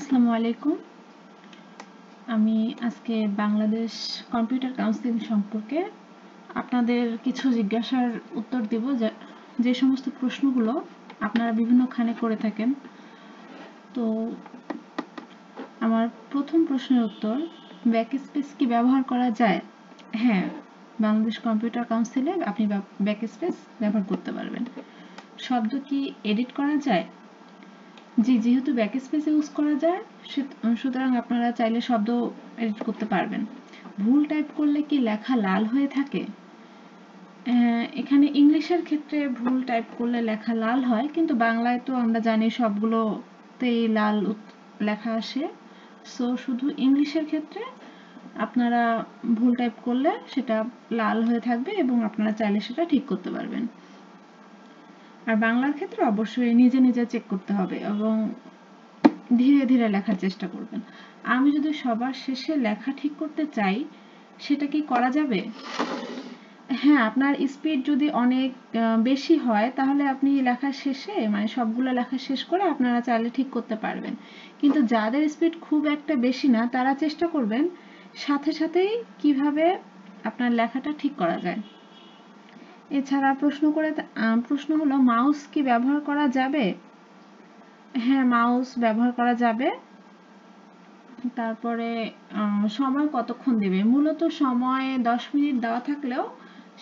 আসসালামু আলাইকুম। আমি আজকে বাংলাদেশ কম্পিউটার কাউন্সিল সম্পর্কে আপনাদের কিছু জিজ্ঞাসার উত্তর দেব, যে সমস্ত প্রশ্নগুলো আপনারা বিভিন্নখানে করে থাকেন। তো আমার প্রথম প্রশ্নের উত্তর, ব্যাকস্পেস কি ব্যবহার করা যায়? হ্যাঁ, বাংলাদেশ কম্পিউটার কাউন্সিলে আপনি ব্যাকস্পেস ব্যবহার করতে পারবেন। শব্দ কি এডিট করা যায়? জি, যেহেতু ব্যাকস্পেস ইউজ করা যায়, সুতরাং আপনারা চাইলে শব্দ এডিট করতে পারবেন। ভুল টাইপ করলে কি লেখা লাল হয়ে থাকে? এখানে ইংলিশের ক্ষেত্রে ভুল টাইপ করলে লেখা লাল হয়, কিন্তু বাংলায় তো আমরা জানি সবগুলোতেই লাল লেখা আসে। সো শুধু ইংলিশের ক্ষেত্রে আপনারা ভুল টাইপ করলে সেটা লাল হয়ে থাকবে এবং আপনারা চাইলে সেটা ঠিক করতে পারবেন। আর বাংলার ক্ষেত্রে অবশ্যই নিজে নিজে চেক করতে হবে এবং ধীরে ধীরে লেখার চেষ্টা করবেন। আমি যদি সবার শেষে লেখা ঠিক করতে চাই, সেটা কি করা যাবে? হ্যাঁ, আপনার স্পিড যদি অনেক বেশি হয়, তাহলে আপনি লেখার শেষে মানে সবগুলো লেখা শেষ করে আপনারা চাইলে ঠিক করতে পারবেন। কিন্তু যাদের স্পিড খুব একটা বেশি না, তারা চেষ্টা করবেন সাথে সাথেই কিভাবে আপনার লেখাটা ঠিক করা যায়। এছাড়া প্রশ্ন হলো, মাউস কি ব্যবহার করা যাবে? হ্যাঁ, মাউস ব্যবহার করা যাবে। তারপরে সময় কতক্ষণ দেবে? মূলত সময় 10 মিনিট দেওয়া থাকলেও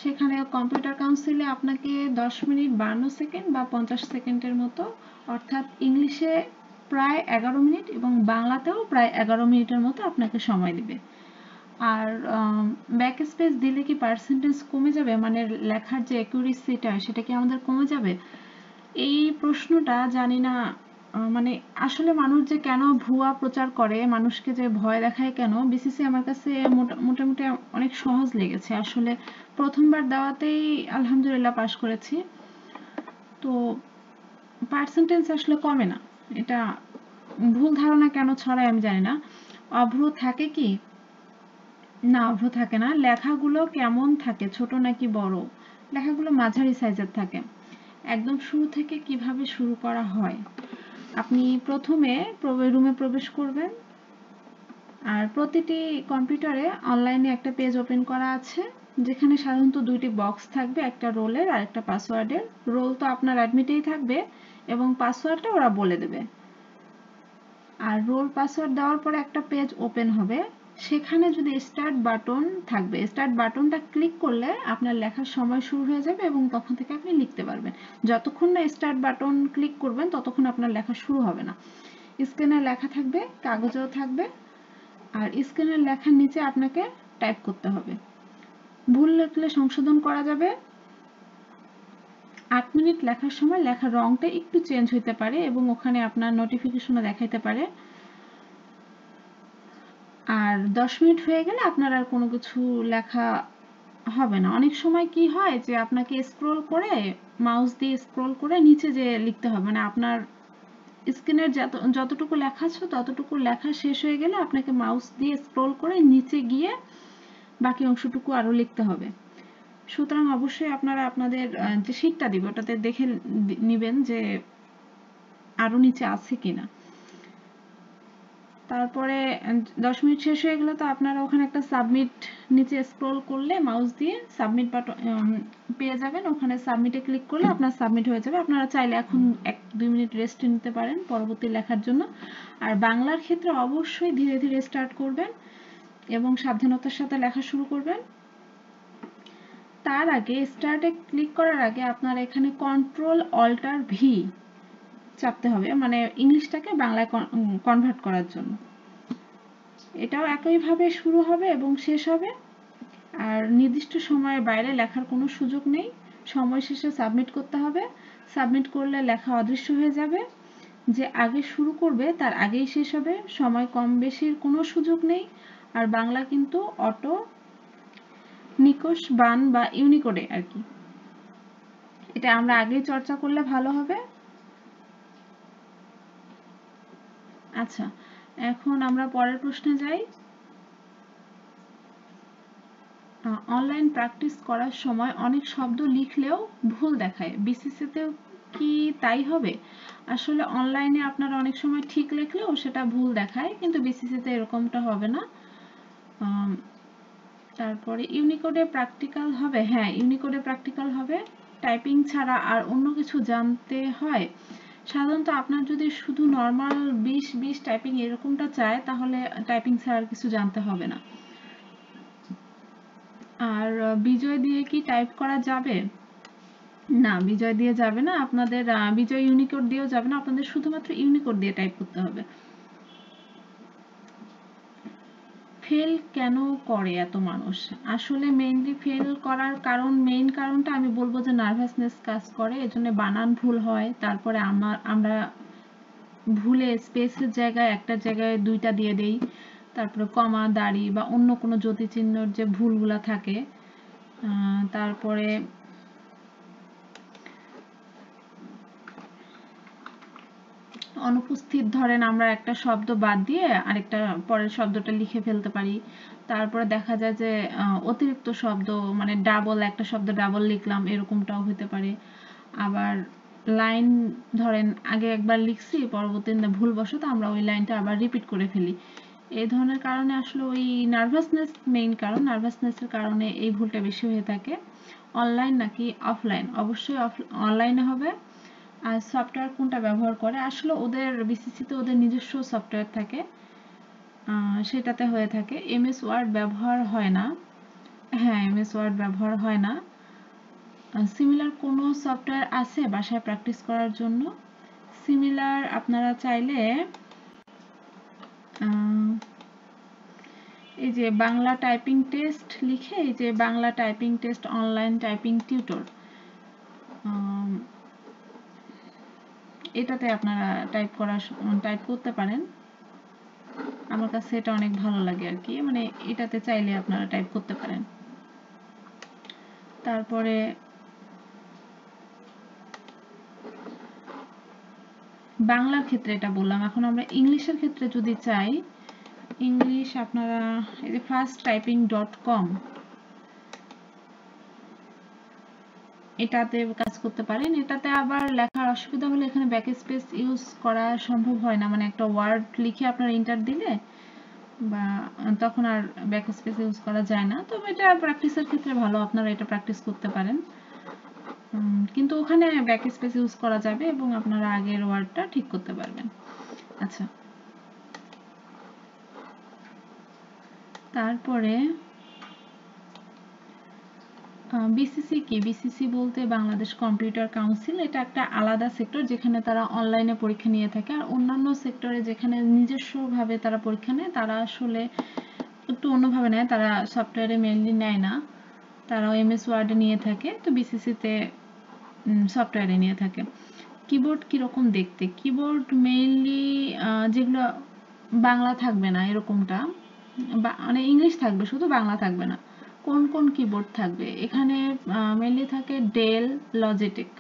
সেখানে কম্পিউটার কাউন্সিলে আপনাকে 10 মিনিট 52 সেকেন্ড বা 50 সেকেন্ডের মতো, অর্থাৎ ইংলিশে প্রায় 11 মিনিট এবং বাংলাতেও প্রায় 11 মিনিটের মতো আপনাকে সময় দিবে। আর ব্যাক স্পেস দিলে কি পার্সেন্টেজ কমে যাবে, মানে লেখার যে অ্যাকুরেসিটা সেটা কি আমাদের কমে যাবে? এই প্রশ্নটা জানি না, মানে আসলে মানুষ যে কেন ভুয়া প্রচার করে, মানুষকে যে ভয় দেখায় কেন, বিসিসি আমার কাছে মোটামুটি অনেক সহজ লেগেছে। আসলে প্রথমবার দেওয়াতেই আলহামদুলিল্লাহ পাশ করেছি। তো পার্সেন্টেজ আসলে কমে না, এটা ভুল ধারণা কেন ছড়ায় আমি জানি না। অভ্র থাকে কি? না, অভ্র থাকে না। লেখাগুলো কেমন থাকে, ছোট নাকি বড়? লেখাগুলো মাঝারি সাইজের থাকে। একদম শুরু থেকে কিভাবে শুরু করা হয়? আপনি প্রথমে রুমে প্রবেশ করবেন, আর প্রতিটি কম্পিউটারে অনলাইনে একটা পেজ ওপেন করা আছে, যেখানে সাধারণত দুইটি বক্স থাকবে, একটা রোলের আর একটা পাসওয়ার্ডের। রোল তো আপনার অ্যাডমিটেই থাকবে এবং পাসওয়ার্ডটা ওরা বলে দেবে। আর রোল পাসওয়ার্ড দেওয়ার পরে একটা পেজ ওপেন হবে, সেখানে যদি স্টার্ট বাটন থাকবে, স্টার্ট বাটনটা ক্লিক করলে আপনার লেখার সময় শুরু হয়ে যাবে এবং তখন থেকে আপনি লিখতে পারবেন। যতক্ষণ না স্টার্ট বাটন ক্লিক করবেন ততক্ষণ আপনার লেখা শুরু হবে না। স্ক্রিনে লেখা থাকবে, কাগজেও থাকবে, আর স্ক্রিনের লেখার নিচে আপনাকে টাইপ করতে হবে। ভুল লিখলে সংশোধন করা যাবে। 8 মিনিট লেখার সময় লেখার রংটা একটু চেঞ্জ হতে পারে এবং ওখানে আপনার নোটিফিকেশনও দেখাইতে পারে। আর 10 মিনিট হয়ে গেলে আপনার আর কোনো কিছু লেখা হবে না। অনেক সময় কি হয় যে আপনাকে স্ক্রল করে, মাউস দিয়ে স্ক্রল করে নিচে যে লিখতে হবে, মানে আপনার স্ক্রিনের যতটুকু লেখা আছে ততটুকু লেখা শেষ হয়ে গেলে আপনাকে মাউস দিয়ে স্ক্রল করে নিচে গিয়ে বাকি অংশটুকু আরো লিখতে হবে। সুতরাং অবশ্যই আপনারা আপনাদের যে শীটটা দিবে ওটাতে দেখে নেবেন যে আরো নিচে আছে কিনা। তারপরে 10 মিনিট শেষ হয়ে গেলে তো আপনারা ওখানে একটা সাবমিট, নিচে স্ক্রল করলে মাউস দিয়ে সাবমিট বাটন পেয়ে যাবেন। ওখানে সাবমিটে ক্লিক করলে আপনার সাবমিট হয়ে যাবে। আপনারা চাইলে এখন 1-2 মিনিট রেস্ট নিতে পারেন পরবর্তী লেখার জন্য। আর বাংলার ক্ষেত্রে অবশ্যই ধীরে ধীরে স্টার্ট করবেন এবং সাবধানতার সাথে লেখা শুরু করবেন। তার আগে, স্টার্টে ক্লিক করার আগে আপনার এখানে কন্ট্রোল অল্টার ভি চাপতে হবে, মানে ইংলিশটাকে বাংলায় কনভার্ট করার জন্য। এটাও একইভাবে শুরু হবে এবং শেষ হবে। আর নির্দিষ্ট সময়ের বাইরে লেখার কোনো সুযোগ নেই। সময় শেষে সাবমিট করতে হবে। সাবমিট করলে লেখা অদৃশ্য হয়ে যাবে। যে আগে শুরু করবে তার আগেই শেষ হবে। সময় কম বেশির কোনো সুযোগ নেই। আর বাংলা কিন্তু অটো নিকষ বান বা ইউনিকোডে আর কি। এটা আমরা আগেই চর্চা করলে ভালো হবে। আচ্ছা, এখন আমরা পরের প্রশ্নে যাই। অনলাইন প্র্যাকটিস করার সময় অনেক শব্দ লিখলেও ভুল দেখায়, বিসিসিতেও কি তাই হবে? আসলে অনলাইনে আপনারা অনেক সময় ঠিক লিখলেও সেটা ভুল দেখায়, কিন্তু বিসিসিতে এরকমটা হবে না। তারপরে ইউনিকোডে প্র্যাকটিক্যাল হবে, হ্যাঁ ইউনিকোডে প্র্যাকটিক্যাল হবে। টাইপিং ছাড়া আর অন্য কিছু জানতে হয়? সাধারণত আপনার যদি শুধু নর্মাল 20 টাইপিং এরকমটা চায়, তাহলে টাইপিং ছাড়া আর কিছু জানতে হবে না। আর বিজয় দিয়ে কি টাইপ করা যাবে? না, বিজয় দিয়ে যাবে না, আপনাদের বিজয় ইউনিকোড দিয়েও যাবে না, আপনাদের শুধুমাত্র ইউনিকোড দিয়ে টাইপ করতে হবে। ফেল কেন করে এত মানুষ? আসলে মেইনলি ফেল করার মেইন কারণটা আমি বলবো যে নার্ভাসনেস কাজ করে, এজন্য বানান ভুল হয়। তারপরে আমরা ভুলে স্পেসের জায়গায় একটা জায়গায় দুইটা দিয়ে দেই, তারপরে কমা, দাড়ি বা অন্য কোনো জ্যোতি চিহ্নর যে ভুলগুলা থাকে। তারপরে অনুপস্থিত, ধরেন আমরা একটা শব্দ বাদ দিয়ে আরেকটা পরের শব্দটা লিখে ফেলতে পারি। তারপরে দেখা যায় যে অতিরিক্ত শব্দ, মানে ডাবল, একটা শব্দ ডাবল লিখলাম, এরকমটাও হতে পারে। আবার লাইন, ধরেন আগে একবার লিখছি, পরবর্তীতে ভুলবশত আমরা ওই লাইনটা আবার রিপিট করে ফেলি। এই ধরনের কারণে আসলে ওই নার্ভাসনেস মেইন কারণ, নার্ভাসনেসের কারণে এই ভুলটা বেশি হয়ে থাকে। অনলাইন নাকি অফলাইন? অবশ্যই অনলাইনে হবে। আর সফটওয়্যার কোনটা ব্যবহার করে? আসলে ওদের বিসিসিতে ওদের নিজস্ব সফটওয়্যার থাকে, সেটাতে হয়ে থাকে। এমএস ওয়ার্ড ব্যবহার হয় না। হ্যাঁ, এমএস ওয়ার্ড ব্যবহার হয় না। সিমিলার কোনো সফটওয়্যার আছে বাসায় প্র্যাকটিস করার জন্য? সিমিলার আপনারা চাইলে এই যে বাংলা টাইপিং টেস্ট লিখে, এই যে Bangla typing test online typing tutor, এটাতে আপনারা টাইপ করতে পারেন। আমার কাছে এটা অনেক ভালো লাগে আর কি, মানে এটাতে চাইলে আপনারা টাইপ করতে পারেন। তারপরে বাংলার ক্ষেত্রে এটা বললাম, এখন আমরা ইংলিশের ক্ষেত্রে যদি চাই, ইংলিশ আপনারা এই যে fasttyping.com, এটাতে কাজ করতে পারেন। এটাতে আবার লেখার অসুবিধা হলে এখানে ব্যাকস্পেস ইউজ করা সম্ভব হয় না, মানে একটা ওয়ার্ড লিখে আপনারা এন্টার দিলে বা তখন আর ব্যাকস্পেস ইউজ করা যায় না। তবে এটা প্র্যাকটিসের ক্ষেত্রে ভালো, আপনারা এটা প্র্যাকটিস করতে পারেন। কিন্তু ওখানে ব্যাকস্পেস ইউজ করা যাবে এবং আপনারা আগের ওয়ার্ডটা ঠিক করতে পারবেন। আচ্ছা, তারপরে বিসিসি কি? বিসিসি বলতে বাংলাদেশ কম্পিউটার কাউন্সিল। এটা একটা আলাদা সেক্টর যেখানে তারা অনলাইনে পরীক্ষা নিয়ে থাকে। আর অন্যান্য সেক্টরে যেখানে নিজস্বভাবে তারা পরীক্ষা নেয়, তারা আসলে একটু অন্যভাবে নেয়, তারা সফটওয়্যারে মেইনলি নেয় না, তারাও এমএস ওয়ার্ডে নিয়ে থাকে। তো বিসিসিতে সফটওয়্যারে নিয়ে থাকে। কিবোর্ড কিরকম দেখতে? কিবোর্ড মেইনলি যেগুলো বাংলা থাকবে না এরকমটা, মানে ইংলিশ থাকবে শুধু, বাংলা থাকবে না। কোন কোন কিবোর্ড থাকবে? এখানে মেইনলি থাকে ডেল, লজিটেক।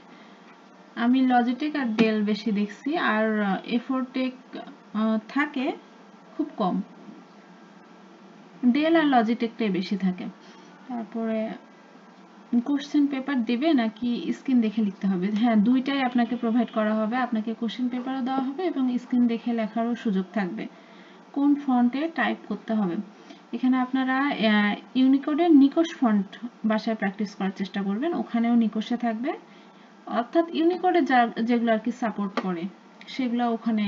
আমি লজিটেক আর ডেল বেশি দেখছি, আর এফোরটেক থাকে খুব কম। ডেল আর লজিটেকটাই বেশি থাকে। তারপরে কোশ্চেন পেপার দেবে নাকি স্ক্রিন দেখে লিখতে হবে? হ্যাঁ, দুইটাই আপনাকে প্রোভাইড করা হবে। আপনাকে কোশ্চেন পেপারও দেওয়া হবে এবং স্ক্রিন দেখে লেখারও সুযোগ থাকবে। কোন ফন্টে টাইপ করতে হবে? এখানে আপনারা ইউনিকোডের নিকোশ ফন্ট বাসায় প্র্যাকটিস করার চেষ্টা করবেন, ওখানেও নিকোশে থাকবে, অর্থাৎ ইউনিকোডে যেগুলো আর কি সাপোর্ট করে সেগুলো ওখানে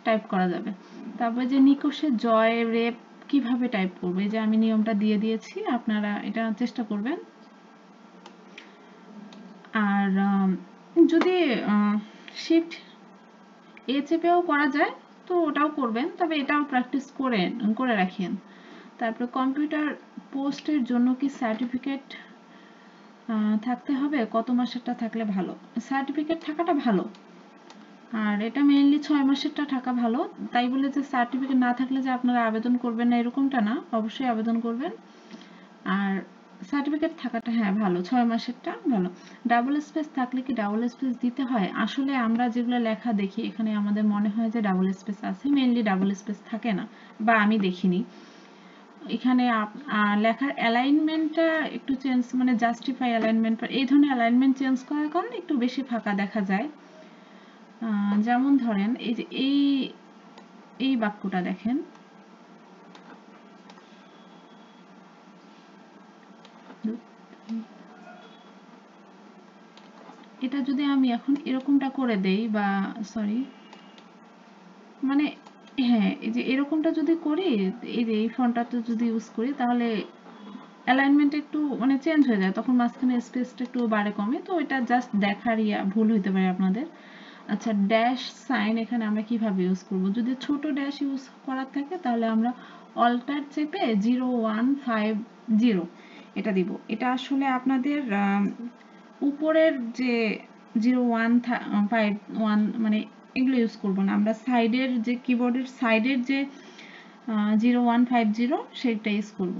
টাইপ করা যাবে। তারপরে যে নিকোশে জয়, রেপ কিভাবে টাইপ করবে, যে আমি নিয়মটা দিয়ে দিয়েছি, আপনারা এটা চেষ্টা করবেন। আর যদি শিফট এ চেপেও করা যায় তো ওটাও করবেন, তবে এটাও প্র্যাকটিস করে রাখেন। তারপরে কম্পিউটার পোস্টের জন্য কি সার্টিফিকেট থাকতে হবে? কত মাসেরটা থাকলে ভালো? সার্টিফিকেট থাকাটা ভালো, আর এটা মেইনলি 6 মাসেরটা থাকা ভালো। তাই বলে যে সার্টিফিকেট না থাকলে যে আপনারা আবেদন করবেন না এরকমটা না, অবশ্যই আবেদন করবেন। আর সার্টিফিকেট থাকাটা হ্যাঁ ভালো, 6 মাসেরটা ভালো। ডাবল স্পেস থাকলে কি ডাবল স্পেস দিতে হয়? আসলে আমরা যেগুলো লেখা দেখি এখানে আমাদের মনে হয় যে ডাবল স্পেস আছে, মেইনলি ডাবল স্পেস থাকে না, বা আমি দেখিনি। এখানে লেখার অ্যালাইনমেন্টটা একটু চেঞ্জ, মানে জাস্টিফাই অ্যালাইনমেন্ট, এই ধরনের অ্যালাইনমেন্ট চেঞ্জ করার কারণে একটু বেশি ফাঁকা দেখা যায়। যেমন ধরেন এই যে এই বাক্যটা দেখেন, এটা যদি আমি এখন এরকমটা করে দেই, বা সরি মানে হ্যাঁ এই যে এরকমটা যদি করি, এই যে এই ফন্টটা যদি ইউজ করি, তাহলে অ্যালাইনমেন্ট একটু মানে চেঞ্জ হয়ে যায়, তখন মাঝখানে স্পেসটা একটু বাড়ে কমে, তো এটা জাস্ট দেখার ভুল হইতে পারে আপনাদের। আচ্ছা, ড্যাশ সাইন এখানে আমরা কিভাবে ইউজ করব? যদি ছোট ড্যাশ ইউজ করার থাকে তাহলে আমরা অল্টার চেপে 0150 এটা দিব। এটা আসলে আপনাদের উপরের যে 0151 মানে এগুলো ইউজ করব না, আমরা সাইডের যে কিবোর্ডের সাইডের যে 0150 সেটা ইউজ করব।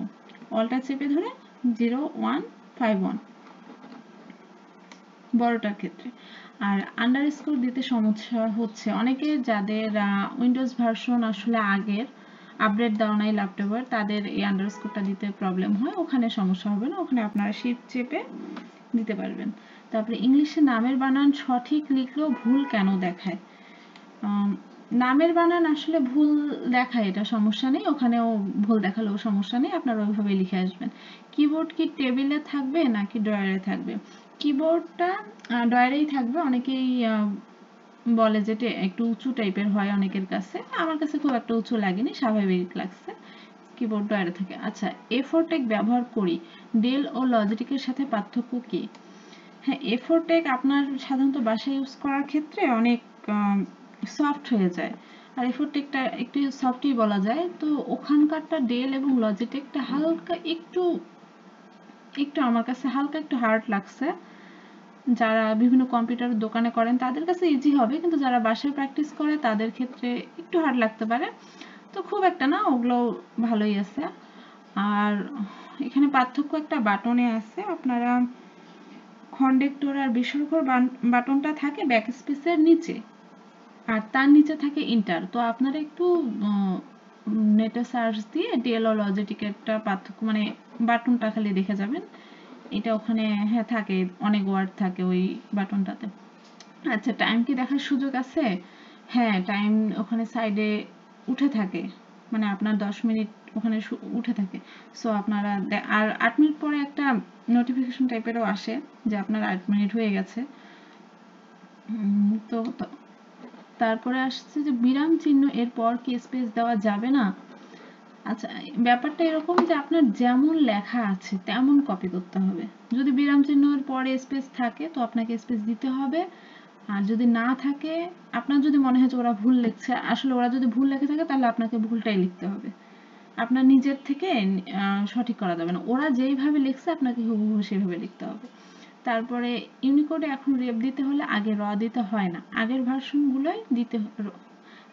অল্টার চেপে ধরে 0151 বড়টার ক্ষেত্রে। আর আন্ডারস্কোর দিতে সমস্যা হচ্ছে অনেকে যাদের উইন্ডোজ ভার্সন আসলে আগের আপডেট দেওয়া নাই ল্যাপটপের, তাদের এই আন্ডারস্কোরটা দিতে প্রবলেম হয়, ওখানে সমস্যা হবে না, ওখানে আপনারা শিফট চেপে দিতে পারবেন। তারপরে ইংলিশে নামের বানান সঠিক লিখলেও ভুল কেন দেখায়? নামের বানান আসলে ভুল দেখায়, এটা সমস্যা নেই, ওখানেও ভুল দেখালেও সমস্যা নেই, আপনারা ওইভাবে লিখে আসবেন। কিবোর্ড কি টেবিলে থাকবে নাকি ড্রয়ারে থাকবে? কিবোর্ডটা ড্রয়ারেই থাকবে। অনেকেই বলে যে একটু উঁচু টাইপের হয় অনেকের কাছে, আমার কাছে খুব একটা উঁচু লাগেনি, স্বাভাবিক লাগছে। কিবোর্ড ড্রয়ারে থাকে। আচ্ছা, A4 টেক ব্যবহার করি, ডেল ও লজিটেকের সাথে পার্থক্য কি? হ্যাঁ, A4 টেক আপনার সাধারণত বাসায় ইউজ করার ক্ষেত্রে অনেক সফট হয়ে যায়, আর A4 টেকটা একটু সফটই বলা যায়। তো ওখানকারটা ডেল এবং লজিটেকটা হালকা একটু আমার কাছে হালকা একটু হার্ড লাগছে। যারা বিভিন্ন কম্পিউটার দোকানে করেন তাদের কাছে ইজি হবে, কিন্তু যারা বাসায় প্র্যাকটিস করে তাদের ক্ষেত্রে একটু হার্ড লাগতে পারে। তো খুব একটা না, ওগুলো ভালোই আছে। আর এখানে পার্থক্য একটা বাটনে আছে, আপনারা খন্ডেক্টর আর বিস্ময়কর বাটনটা থাকে ব্যাকস্পেসের নিচে, আর তার নিচে থাকে ইন্টার। তো আপনারা একটু নেটে সার্চ দিয়ে ডেল ও লজিটেকেরটা পার্থক্য মানে বাটনটা খালি দেখে যাবেন, এটা ওখানে হ্যাঁ থাকে, অনেক ওয়ার্ড থাকে ওই বাটনটাতে। আচ্ছা, টাইম কি দেখার সুযোগ আছে? হ্যাঁ, টাইম ওখানে সাইডে উঠে থাকে, মানে আপনার 10 মিনিট ওখানে উঠে থাকে। সো আপনারা আর 8 মিনিট পরে একটা নোটিফিকেশন টাইপেরও আসে যে আপনার 8 মিনিট হয়ে গেছে। তো তারপরে আসছে যে বিরাম চিহ্ন এর পর কি স্পেস দেওয়া যাবে না? আচ্ছা, ব্যাপারটা এরকম যে আপনার যেমন লেখা আছে তেমন কপি করতে হবে। যদি বিরাম চিহ্নের পরে স্পেস থাকে তো আপনাকে স্পেস দিতে হবে, আর যদি না থাকে, আপনার যদি মনে হয় যে ওরা ভুল লিখছে, আসলে ওরা যদি ভুল লিখে থাকে তাহলে আপনাকে ভুলটাই লিখতে হবে, আপনার নিজের থেকে সঠিক করা যাবে না, ওরা যেইভাবে লিখছে আপনাকে হুবহু সেভাবে লিখতে হবে। তারপরে ইউনিকোডে এখন রেপ দিতে হলে আগে র দিতে হয় না, আগের ভার্সনগুলোই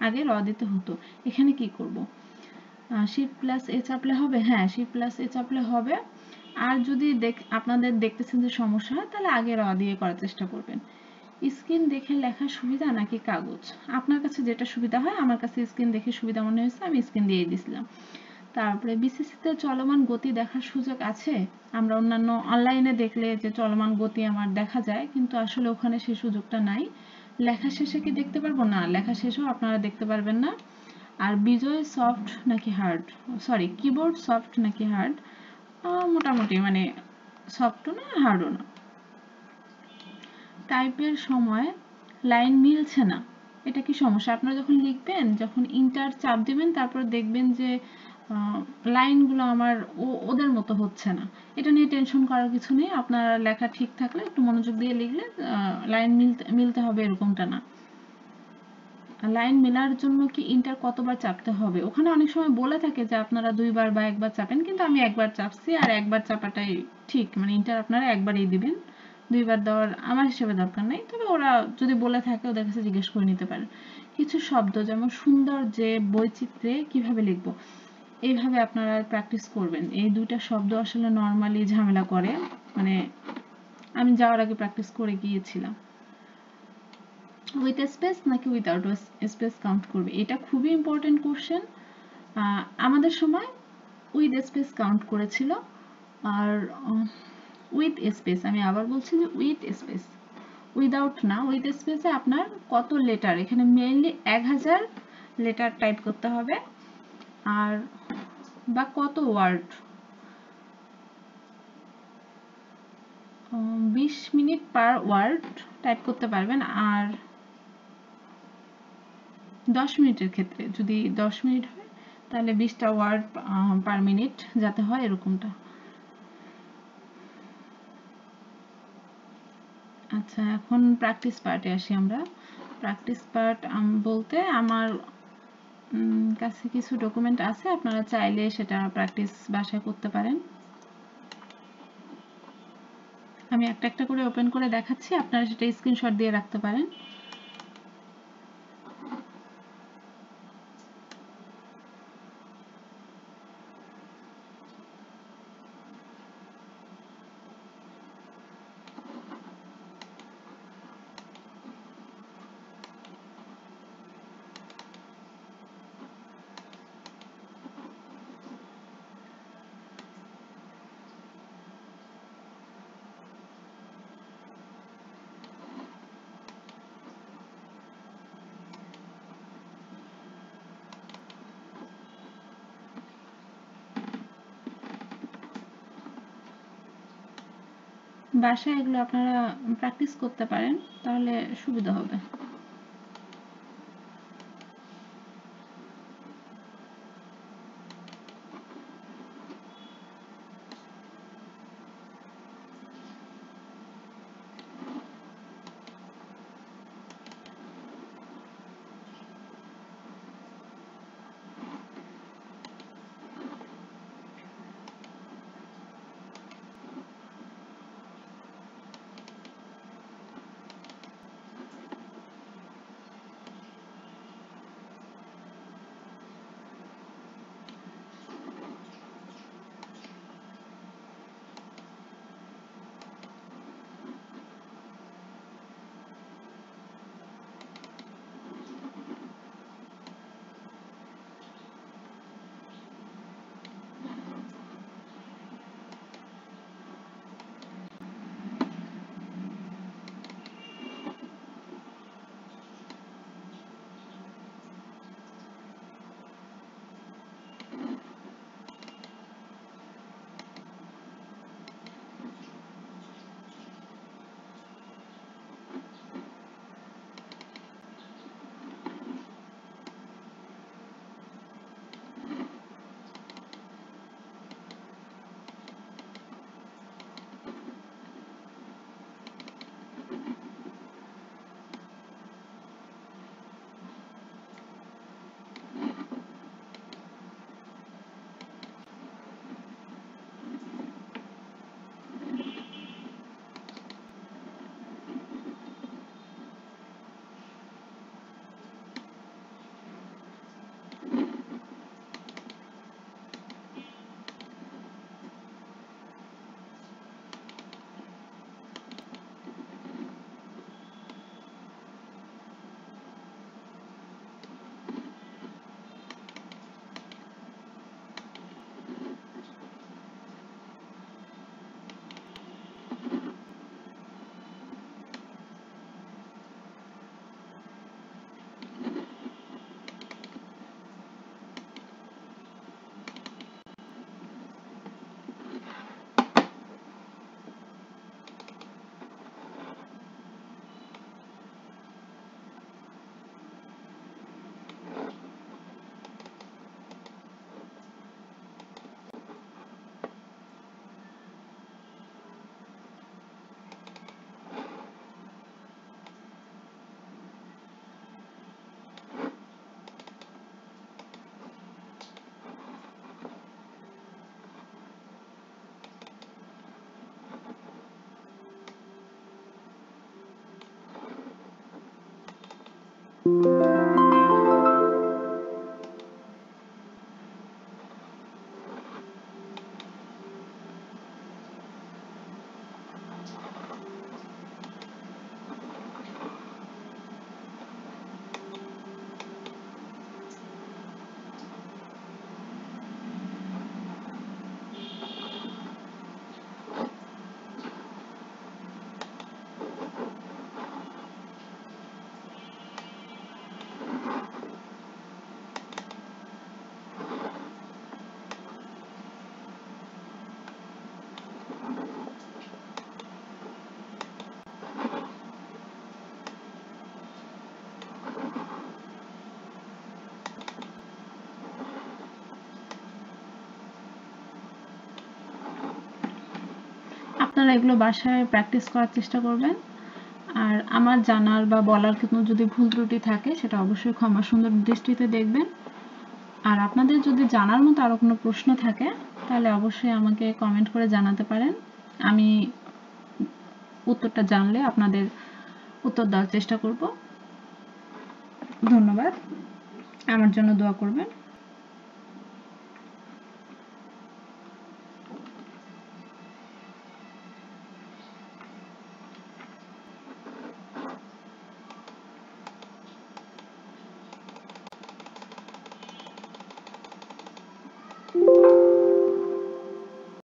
আগে র দিতে হতো। এখানে কি করব? শিফট প্লাস এ চাপলে হবে? হ্যাঁ, শিফট প্লাস এ চাপলে হবে। আর যদি আপনাদের দেখতেছেন যে সমস্যা হয় তাহলে আগে র দিয়ে করার চেষ্টা করবেন। স্ক্রিন দেখে লেখা সুবিধা নাকি কাগজ? আপনার কাছে যেটা সুবিধা হয়, আমার কাছে স্ক্রিন দেখে সুবিধা মনে হয়েছে, আমি স্ক্রিন দিয়ে দিয়েছিলাম। তারপরে বিসিসিতে চলমান গতি দেখার সুযোগ আছে? আমরা অন্যান্য অনলাইনে দেখলে যে চলমান গতি আমার দেখা যায়, কিন্তু আসলে ওখানে সেই সুযোগটা নাই। লেখা শেষে কি দেখতে পারবো? না, লেখা শেষেও আপনারা দেখতে পারবেন না। আর বিজয় সফট নাকি হার্ড? সরি, কিবোর্ড সফট নাকি হার্ড? মোটামুটি মানে সফটও না হার্ডও না। টাইপের সময় লাইন মিলছে না, এটা কি সমস্যা? আপনারা যখন লিখবেন, যখন ইন্টার চাপ দিবেন, তারপর দেখবেন যে লাইনগুলো আমার ওদের মতো হচ্ছে না। এটা নিয়ে টেনশন করার কিছু নেই, আপনার লেখা ঠিক থাকলে একটু মনোযোগ দিয়ে লিখলে লাইন মিলতে হবে এরকমটা না। লাইন মেলার জন্য কি ইন্টার কতবার চাপতে হবে? ওখানে অনেক সময় বলে থাকে যে আপনারা 2 বার বা 1 বার চাপেন, কিন্তু আমি 1 বার চাপছি, আর 1 বার চাপাটাই ঠিক, মানে ইন্টার আপনারা 1 বারই দিবেন, 2 বার দেওয়ার আমার হিসেবে দরকার নেই। তবে ওরা যদি বলে থাকে ওদের কাছে জিজ্ঞেস করে নিতে পারেন। কিছু শব্দ যেমন সুন্দর যে বৈচিত্র্যে কিভাবে লিখব, এইভাবে আপনারা প্র্যাকটিস করবেন। এই দুইটা শব্দ আসলে নর্মালি ঝামেলা করে, মানে আমি যাওয়ার আগে প্র্যাকটিস করে গিয়েছিলাম। উইথ স্পেস নাকি উইথআউট স্পেস কাউন্ট করবে? এটা খুবই ইম্পর্টেন্ট কোশ্চেন। আমাদের সময় উইথ স্পেস কাউন্ট করেছিল, আর উইথ স্পেস, আমি আবার বলছি যে উইথ স্পেস, উইদাউট না, উইথ স্পেসে আপনার কত লেটার, এখানে মেইনলি 1000 লেটার টাইপ করতে হবে, আর বা কত ওয়ার্ড, 20 মিনিট পার ওয়ার্ড টাইপ করতে পারবেন। আর 10 মিনিটের ক্ষেত্রে যদি 10 মিনিট হয় তাহলে 20টা ওয়ার্ড পার মিনিট যাতে হয় এরকমটা। আচ্ছা, এখন প্র্যাকটিস পার্টে আসি আমরা। প্র্যাকটিস পার্ট বলতে আমার কাছে কিছু ডকুমেন্ট আছে, আপনারা চাইলে সেটা প্র্যাকটিস বাসায় করতে পারেন। আমি একটা একটা করে ওপেন করে দেখাচ্ছি, আপনারা সেটা স্ক্রিনশট দিয়ে রাখতে পারেন। বাসায় এগুলো আপনারা প্র্যাকটিস করতে পারেন, তাহলে সুবিধা হবে। আপনারা এগুলো বাসায় প্র্যাকটিস করার চেষ্টা করবেন। আর আমার জানার বা বলার কোনো যদি ভুল ত্রুটি থাকে সেটা অবশ্যই ক্ষমা সুন্দর দৃষ্টিতে দেখবেন। আর আপনাদের যদি জানার মতো আরও কোনো প্রশ্ন থাকে তাহলে অবশ্যই আমাকে কমেন্ট করে জানাতে পারেন। আমি উত্তরটা জানলে আপনাদের উত্তর দেওয়ার চেষ্টা করব। ধন্যবাদ। আমার জন্য দোয়া করবেন।